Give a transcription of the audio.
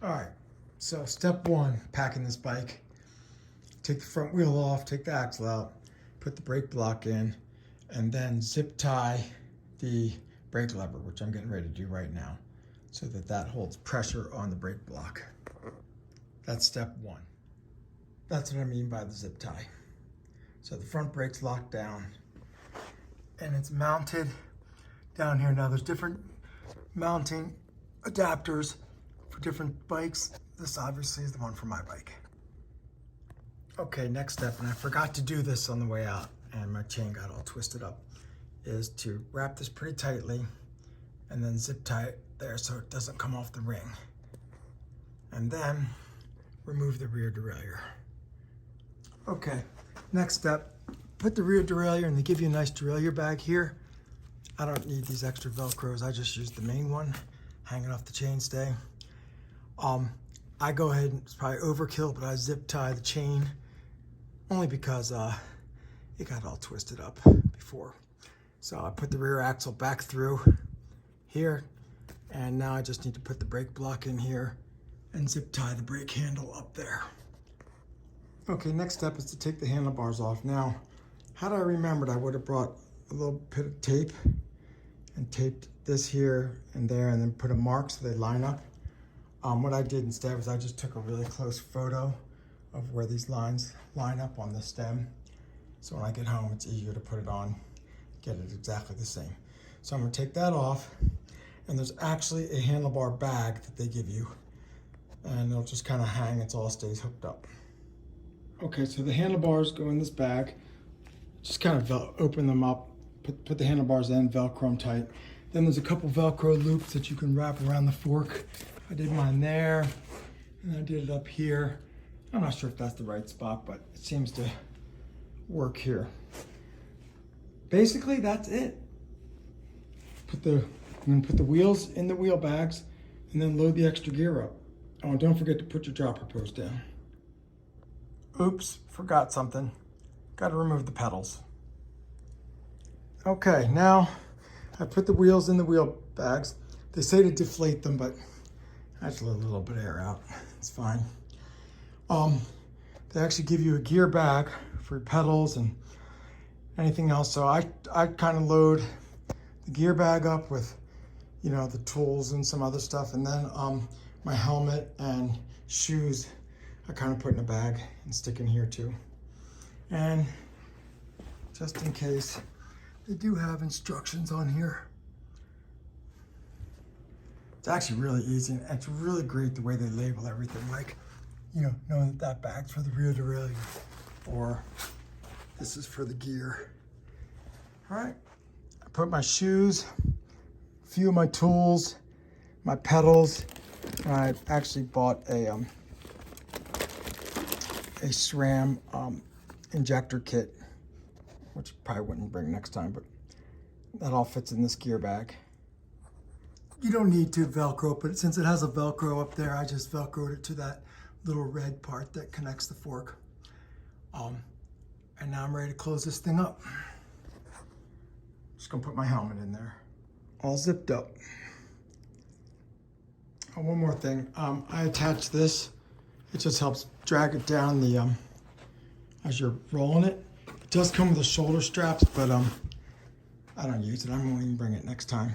All right, so step one, packing this bike. Take the front wheel off, take the axle out, put the brake block in, and then zip tie the brake lever, which I'm getting ready to do right now, so that that holds pressure on the brake block. That's step one. That's what I mean by the zip tie. So the front brake's locked down, and it's mounted down here. Now there's different mounting adapters for different bikes. This obviously is the one for my bike. Okay, next step, and I forgot to do this on the way out, and my chain got all twisted up, is to wrap this pretty tightly and then zip tie it there so it doesn't come off the ring. And then remove the rear derailleur. Okay, next step, put the rear derailleur, and they give you a nice derailleur bag here. I don't need these extra Velcros, I just use the main one hanging off the chainstay. I go ahead, and it's probably overkill, but I zip tie the chain only because it got all twisted up before. So I put the rear axle back through here, and now I just need to put the brake block in here and zip tie the brake handle up there. Okay, next step is to take the handlebars off. Now, had I remembered, I would have brought a little bit of tape and taped this here and there and then put a mark so they line up. What I did instead was I just took a really close photo of where these lines line up on the stem. So when I get home, it's easier to put it on, get it exactly the same. So I'm gonna take that off, and there's actually a handlebar bag that they give you, and it'll just kind of hang, it all stays hooked up. Okay, so the handlebars go in this bag. Just kind of open them up, put the handlebars in, Velcro them tight. Then there's a couple Velcro loops that you can wrap around the fork. I did mine there, and I did it up here. I'm not sure if that's the right spot, but it seems to work here. Basically, that's it. I'm gonna put the wheels in the wheel bags and then load the extra gear up. Oh, and don't forget to put your dropper post down. Oops, forgot something. Gotta remove the pedals. Okay, now I put the wheels in the wheel bags. They say to deflate them, but I just let a little bit of air out. It's fine. They actually give you a gear bag for your pedals and anything else. So I kind of load the gear bag up with, you know, the tools and some other stuff, and then my helmet and shoes I kind of put in a bag and stick in here too. And just in case, they do have instructions on here. It's actually really easy, and it's really great the way they label everything. Like, you know, knowing that that bag's for the rear derailleur, or this is for the gear. All right, I put my shoes, a few of my tools, my pedals, and I actually bought a SRAM injector kit, which probably wouldn't bring next time, but that all fits in this gear bag. You don't need to Velcro, but since it has a Velcro up there, I just Velcroed it to that little red part that connects the fork. And now I'm ready to close this thing up. Just gonna put my helmet in there, all zipped up. Oh, one more thing, I attached this. It just helps drag it down the as you're rolling it. It does come with the shoulder straps, but I don't use it. I won't even bring it next time.